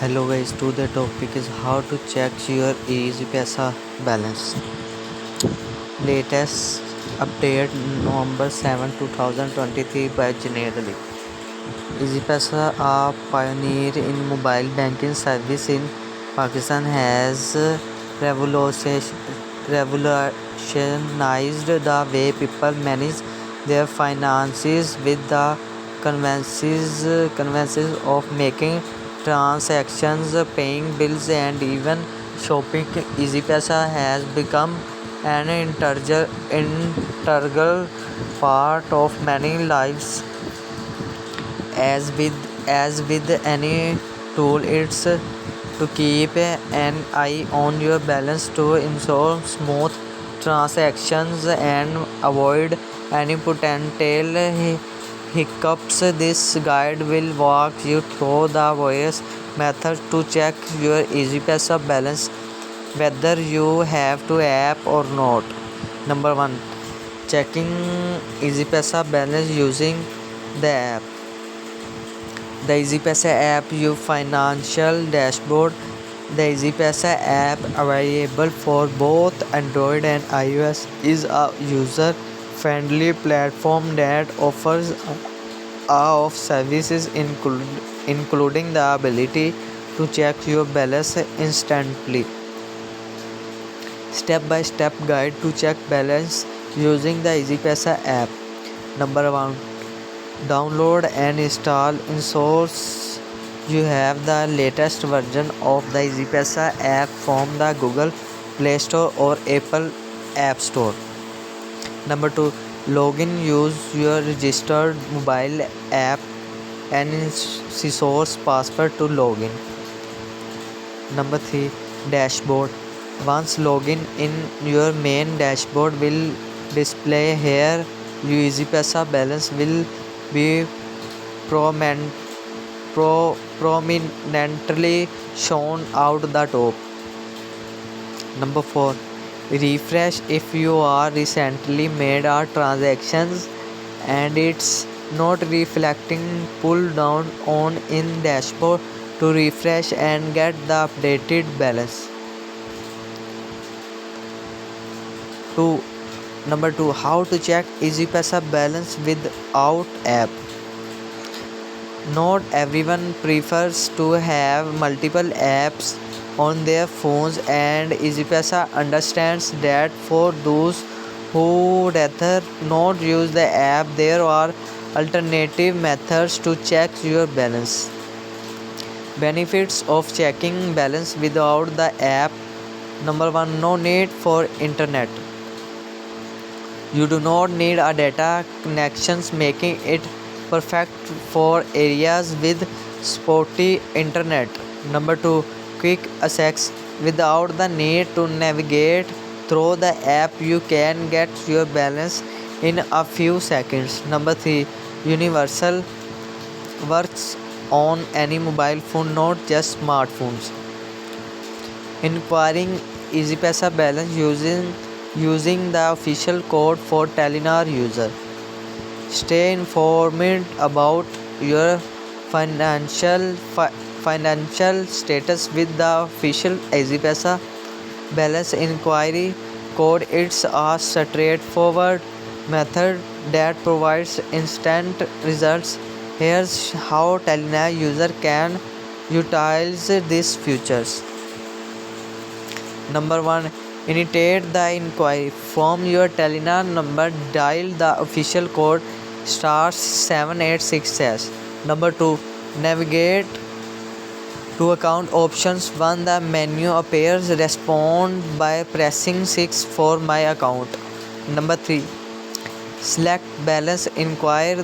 Hello guys, today topic is how to check your EasyPesa balance. Latest update November 7, 2023 by generally. EasyPesa, a pioneer in mobile banking service in Pakistan, has revolutionized the way people manage their finances with the conveniences of making transactions, paying bills, and even shopping. EasyPesa has become an integral part of many lives. As with any tool, it's to keep an eye on your balance to ensure smooth transactions and avoid any potential hiccups. This guide will walk you through the various methods to check your EasyPesa balance, whether you have to app or not. Number 1. Checking EasyPesa balance using the app. The EasyPesa app, your financial dashboard. The EasyPesa app, available for both Android and iOS, is a user-friendly platform that offers of services including the ability to check your balance instantly. Step-by-step guide to check balance using the EasyPesa app. Number 1. Download and install. Ensures you have the latest version of the EasyPesa app from the Google Play Store or Apple App Store. Number 2. Login. Use your registered mobile app and source password to login. Number 3. Dashboard. Once login in, your main dashboard will display. Here your EasyPesa balance will be prominently shown out the top. Number 4. Refresh. If you are recently made a transactions and it's not reflecting, pull down on in dashboard to refresh and get the updated balance. 2. Number 2. How to check EasyPesa balance without app. Not everyone prefers to have multiple apps on their phones, and EasyPesa understands that. For those who rather not use the app, there are alternative methods to check your balance. Benefits of checking balance without the app. Number 1. No need for internet. You do not need a data connections, making it perfect for areas with spotty internet. Number 2. Quick access. Without the need to navigate through the app, you can get your balance in a few seconds. Number 3. Universal. Works on any mobile phone, not just smartphones. Inquiring EasyPesa balance using the official code for Telenor user. Stay informed about your financial status with the official EasyPesa balance inquiry code. It's a straightforward method that provides instant results. Here's how Telenor user can utilize these features. Number 1. Initiate the inquiry. From your Telenor number, dial the official code *786#. Number 2. Navigate to account options. When the menu appears, respond by pressing 6 for my account. Number 3. Select balance. Inquire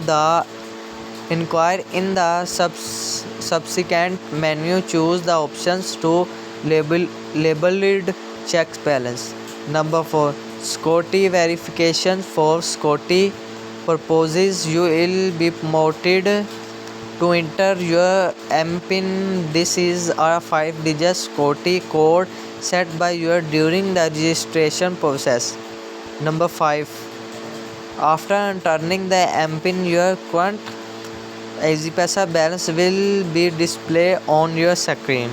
in the subsequent menu. Choose the options to labeled check balance. Number 4. SCOTI verification. For SCOTI purposes, you will be prompted to enter your MPIN. This is a 5-digit SCOTI code set by you during the registration process. Number 5. After entering the MPIN, your current EasyPaisa balance will be displayed on your screen.